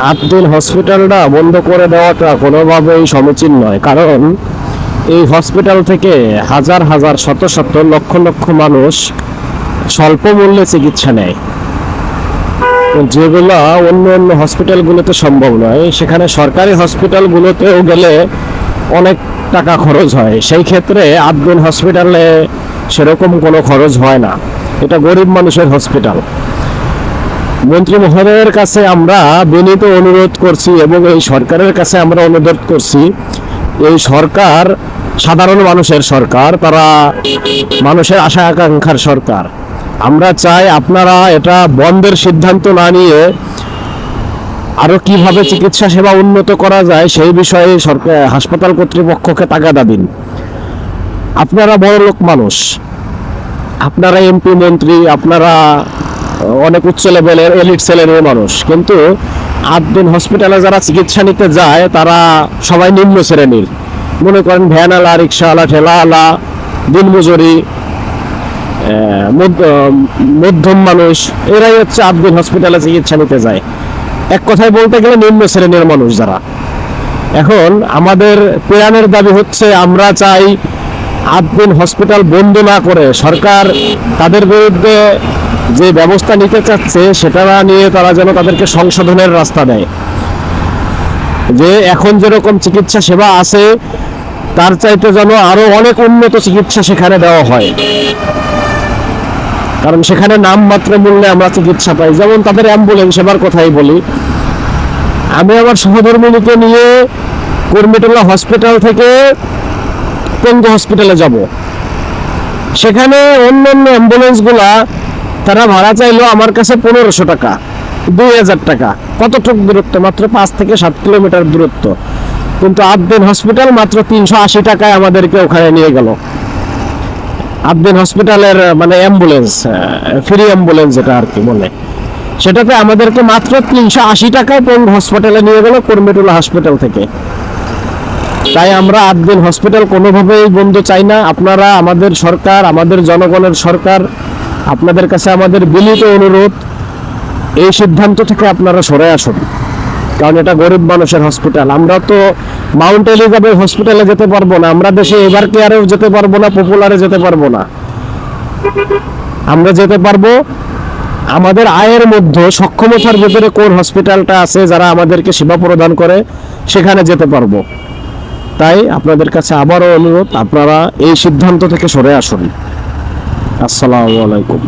আবদিন হসপিটালটা বন্ধ করে দেওয়াটা কোনোভাবেই সমীচীন নয়, কারণ এই হসপিটাল থেকে হাজার হাজার শত শত লক্ষ লক্ষ মানুষ স্বল্প মূল্যে চিকিৎসা নেয়, যেগুলো অন্য অন্য হসপিটালগুলোতে সম্ভব নয়। সেখানে সরকারি হসপিটালগুলোতেও গেলে অনেক টাকা খরচ হয়, সেই ক্ষেত্রে আবদিন হসপিটালে সেরকম কোনো খরচ হয় না। এটা গরিব মানুষের হসপিটাল। মন্ত্রী মহোদয়ের কাছে আমরা বিনীত অনুরোধ করছি এবং এই সরকারের কাছে আমরা অনুরোধ করছি, এই সরকার সাধারণ মানুষের সরকার, তারা মানুষের আশা আকাঙ্ক্ষার সরকার। আমরা চাই আপনারা এটা বন্ধের সিদ্ধান্ত না নিয়ে আরো কিভাবে চিকিৎসা সেবা উন্নত করা যায় সেই বিষয়ে সরকার হাসপাতাল কর্তৃপক্ষকে তাগাদা দিন। আপনারা বড়লোক মানুষ, আপনারা এমপি মন্ত্রী, আপনারা অনেক উচ্চ লেভেলের এলিট সেলের মানুষ, কিন্তু আবদিন হসপিটালে যারা চিকিৎসা নিতে যায় তারা সবাই নিম্ন শ্রেণীর। মনে করেন ভ্যানওয়ালা, রিক্সাওয়ালা, ঠেলাওয়ালা, দিনমজুরি, মধ্যম মানুষ, এরাই হচ্ছে আবদিন হসপিটালে চিকিৎসা নিতে যায়। এক কথায় বলতে গেলে নিম্ন শ্রেণীর মানুষ যারা। এখন আমাদের প্রাণের দাবি হচ্ছে, আমরা চাই আবদিন হসপিটাল বন্ধ না করে সরকার তাদের বিরুদ্ধে যে ব্যবস্থা নিতে চাচ্ছে সেটা নিয়ে তারা যেন তাদেরকে সংশোধনের রাস্তা দেয়। যে এখন যেরকম চিকিৎসা সেবা আছে তার চাইতে যেন আরো অনেক উন্নত চিকিৎসা সেখানে দেওয়া হয়, কারণ সেখানে নামমাত্র মূল্যে আমরা চিকিৎসা পাই। যেমন তাদের অ্যাম্বুলেন্স সেবার কথাই বলি, আমি আমার সহধর্মিণীকে নিয়ে কুর্মিটোলা হসপিটাল থেকে পঙ্গু হসপিটালে যাব, সেখানে অন্যান্য অ্যাম্বুলেন্সগুলা তারা ভাড়া চাইলো আমার কাছে 1500 টাকা, 2000 টাকা। কতটুকু দূরত্ব? মাত্র 5 থেকে 7 কিলোমিটার দূরত্ব, কিন্তু আবদিন হসপিটাল মাত্র 380 টাকায় আমাদেরকে ওখানে নিয়ে গেল। আবদিন হসপিটালের মানে অ্যাম্বুলেন্স, ফ্রি অ্যাম্বুলেন্স যেটা আর কি বলে, সেটাতে আমাদেরকে মাত্র 380 টাকায় পঙ্গু হসপিটালে নিয়ে গেল কুর্মিটোলা হসপিটাল থেকে। তাই আমরা আবদিন হসপিটাল কোনোভাবেই বন্ধ চাই না। আপনারা আমাদের সরকার, আমাদের জনগণের সরকার, আপনাদের কাছে আমাদের বিনীত অনুরোধ, এই সিদ্ধান্ত থেকে আপনারা সরে আসুন, কারণ এটা গরিব মানুষের হসপিটাল। আমরা তো মাউন্ট এলিজাবেথ হসপিটালে যেতে পারবো না, আমরা দেশে এভার কেয়ারেও যেতে পারবো না, পপুলারে যেতে পারবো না। আমরা যেতে পারবো আমাদের আয়ের মধ্যে, সক্ষমতার ভিতরে কোন হসপিটালটা আছে যারা আমাদেরকে সেবা প্রদান করে, সেখানে যেতে পারবো। তাই আপনাদের কাছে আবারও অনুরোধ, আপনারা এই সিদ্ধান্ত থেকে সরে আসুন। আসসালামু আলাইকুম।